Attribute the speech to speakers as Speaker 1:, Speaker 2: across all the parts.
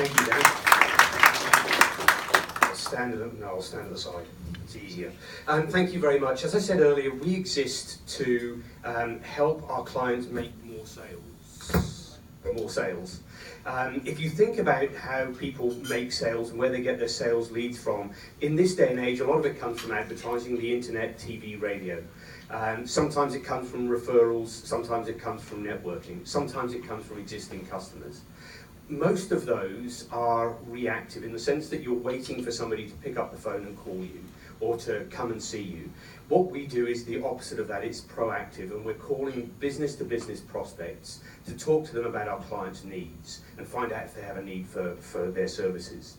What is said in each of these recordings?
Speaker 1: Thank you, Dan. I'll stand at the side. It's easier. Thank you very much. As I said earlier, we exist to help our clients make more sales. If you think about how people make sales and where they get their sales leads from, in this day and age, a lot of it comes from advertising, the internet, TV, radio. Sometimes it comes from referrals, sometimes it comes from networking, sometimes it comes from existing customers. Most of those are reactive in the sense that you're waiting for somebody to pick up the phone and call you or to come and see you. What we do is the opposite of that. It's proactive, and we're calling business-to-business prospects to talk to them about our clients' needs and find out if they have a need for their services.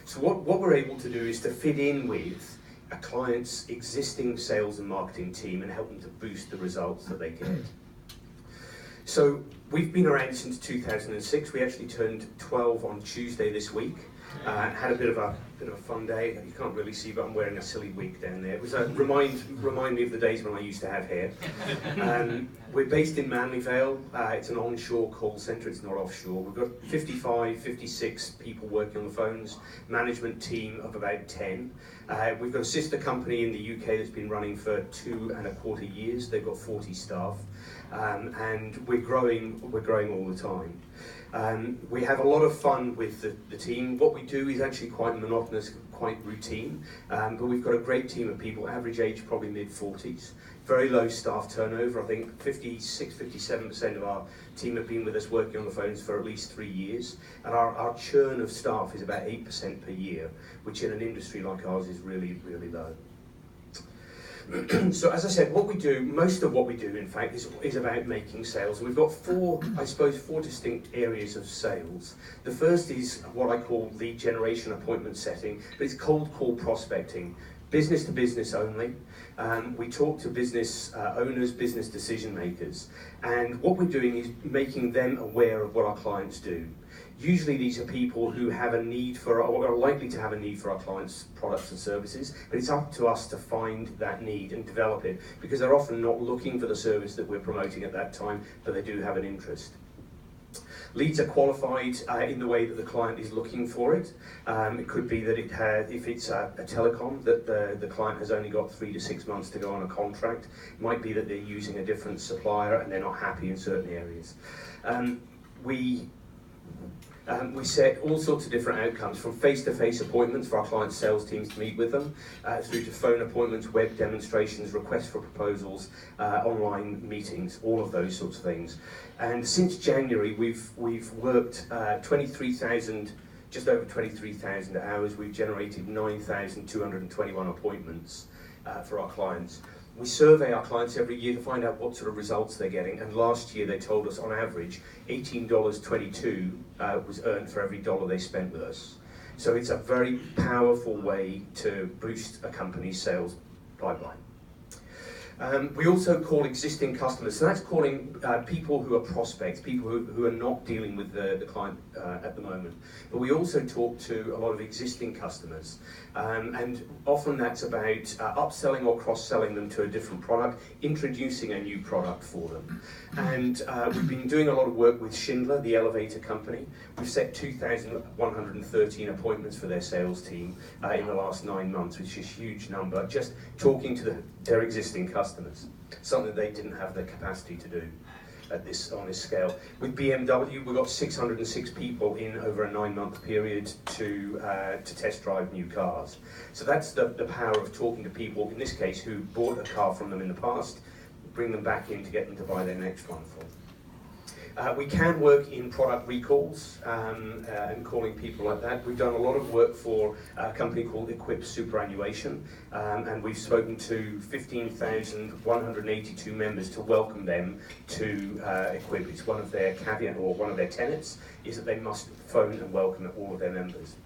Speaker 1: So what we're able to do is to fit in with a client's existing sales and marketing team and help them to boost the results that they get. So we've been around since 2006. We actually turned 12 on Tuesday this week. Had a bit of a fun day. You can't really see, but I'm wearing a silly wig down there. It was remind me of the days when I used to have hair. We're based in Manley Vale. It's an onshore call centre. It's not offshore. We've got 56 people working on the phones. Management team of about 10. We've got a sister company in the UK that's been running for 2.25 years. They've got 40 staff, and we're growing all the time. We have a lot of fun with the team. What we do is actually quite monotonous, quite routine, but we've got a great team of people, average age probably mid-40s, very low staff turnover. I think 57% of our team have been with us working on the phones for at least 3 years, and our churn of staff is about 8% per year, which in an industry like ours is really, really low. So as I said, most of what we do, in fact, is about making sales. And we've got four distinct areas of sales. The first is what I call lead generation appointment setting, but it's cold call prospecting, business to business only. We talk to business owners, business decision makers, and what we're doing is making them aware of what our clients do. Usually these are people who have a need for, or are likely to have a need for our clients' products and services, but it's up to us to find that need and develop it, because they're often not looking for the service that we're promoting at that time, but they do have an interest. Leads are qualified in the way that the client is looking for it. It could be that if it's a telecom, that the client has only got 3 to 6 months to go on a contract. It might be that they're using a different supplier and they're not happy in certain areas. We set all sorts of different outcomes, from face-to-face appointments for our clients' sales teams to meet with them, through to phone appointments, web demonstrations, requests for proposals, online meetings, all of those sorts of things. And since January, we've worked just over 23,000 hours. We've generated 9,221 appointments for our clients. We survey our clients every year to find out what sort of results they're getting, and last year they told us on average $18.22 was earned for every dollar they spent with us. So it's a very powerful way to boost a company's sales pipeline. We also call existing customers, so that's calling people who are prospects, people who are not dealing with the client at the moment. But we also talk to a lot of existing customers, and often that's about upselling or cross-selling them to a different product, introducing a new product for them. And we've been doing a lot of work with Schindler, the elevator company. We've set 2,113 appointments for their sales team in the last 9 months, which is a huge number, just talking to their existing customers, something they didn't have the capacity to do on this scale. With BMW, we've got 606 people in over a 9-month period to test drive new cars. So that's the power of talking to people, in this case, who bought a car from them in the past, bring them back in to get them to buy their next one from them. We can work in product recalls and calling people like that. We've done a lot of work for a company called Equip Superannuation, and we've spoken to 15,182 members to welcome them to Equip. It's one of their caveat, or one of their tenets, is that they must phone and welcome all of their members.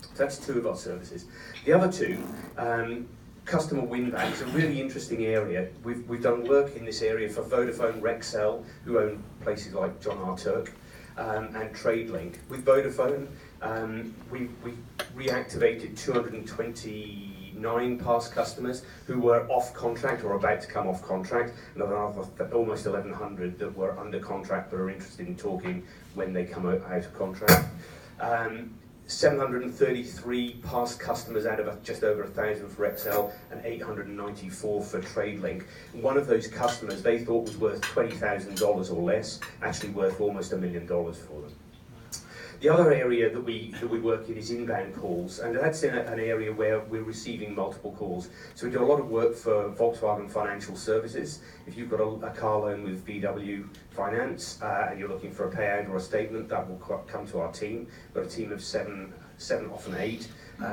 Speaker 1: So that's 2 of our services. The other 2, customer win-back, is a really interesting area. We've done work in this area for Vodafone, Rexel, who own places like John R. Turk, and TradeLink. With Vodafone, we reactivated 229 past customers who were off contract or about to come off contract, and almost 1,100 that were under contract but are interested in talking when they come out of contract. 733 past customers out of just over 1,000 for Excel and 894 for TradeLink. One of those customers they thought was worth $20,000 or less, actually worth almost $1 million for them. The other area that we work in is inbound calls, and that's in an area where we're receiving multiple calls. So we do a lot of work for Volkswagen Financial Services. If you've got a car loan with VW Finance and you're looking for a payout or a statement, that will come to our team. We've got a team of seven, often eight,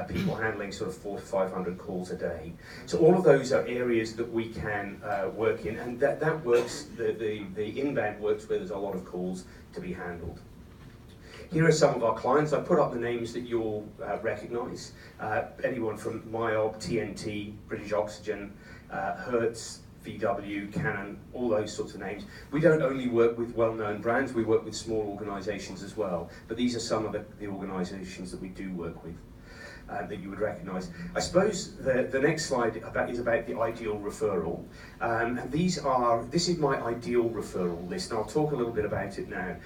Speaker 1: people handling sort of 400 to 500 calls a day. So all of those are areas that we can work in, and that works. The inbound works where there's a lot of calls to be handled. Here are some of our clients. I put up the names that you'll recognise. Anyone from MYOB, TNT, British Oxygen, Hertz, VW, Canon, all those sorts of names. We don't only work with well-known brands, we work with small organisations as well. But these are some of the organisations that we do work with. That you would recognise. I suppose the next slide is about the ideal referral. And this is my ideal referral list, and I'll talk a little bit about it now.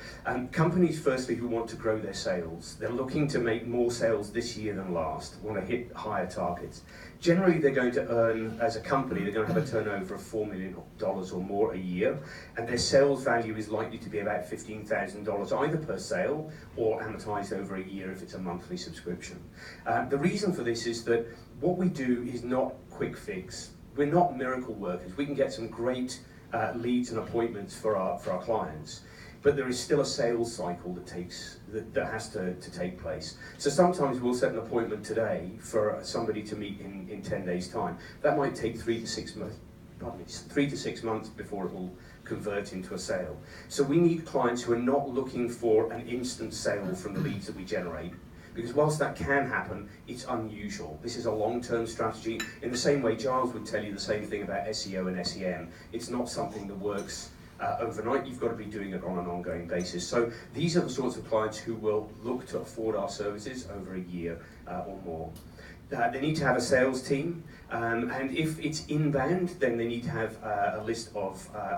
Speaker 1: Companies, firstly, who want to grow their sales. They're looking to make more sales this year than last, want to hit higher targets. Generally, they're going to earn, as a company, they're going to have a turnover of $4 million or more a year, and their sales value is likely to be about $15,000 either per sale or amortized over a year if it's a monthly subscription. The reason for this is that what we do is not quick fix. We're not miracle workers. We can get some great leads and appointments for our clients, but there is still a sales cycle that has to take place. So sometimes we'll set an appointment today for somebody to meet in 10 days' time. That might take 3 to 6 months before it will convert into a sale. So we need clients who are not looking for an instant sale from the leads that we generate. Because whilst that can happen, it's unusual. This is a long-term strategy. In the same way, Giles would tell you the same thing about SEO and SEM. It's not something that works overnight. You've got to be doing it on an ongoing basis. So these are the sorts of clients who will look to afford our services over a year or more. They need to have a sales team, and if it's inbound, then they need to have a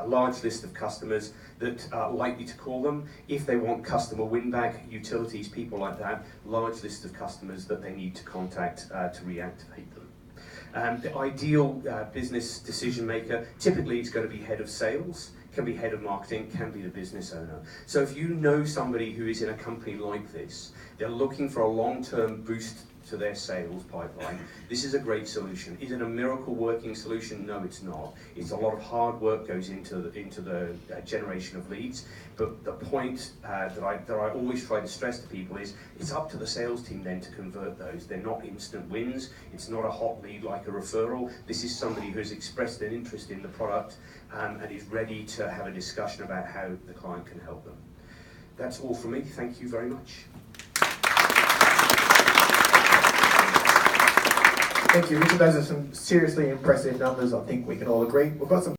Speaker 1: large list of customers that are likely to call them. If they want customer win-back, utilities, people like that, large list of customers that they need to contact to reactivate them. The ideal business decision maker, typically it's going to be head of sales, can be head of marketing, can be the business owner. So if you know somebody who is in a company like this, they're looking for a long-term boost to their sales pipeline, this is a great solution. Is it a miracle working solution? No, it's not. It's a lot of hard work goes into the generation of leads, but the point that I always try to stress to people is it's up to the sales team then to convert those. They're not instant wins. It's not a hot lead like a referral. This is somebody who's expressed an interest in the product and is ready to have a discussion about how the client can help them. That's all from me. Thank you very much.
Speaker 2: Thank you, Richard. Those are some seriously impressive numbers. I think we can all agree. We've got some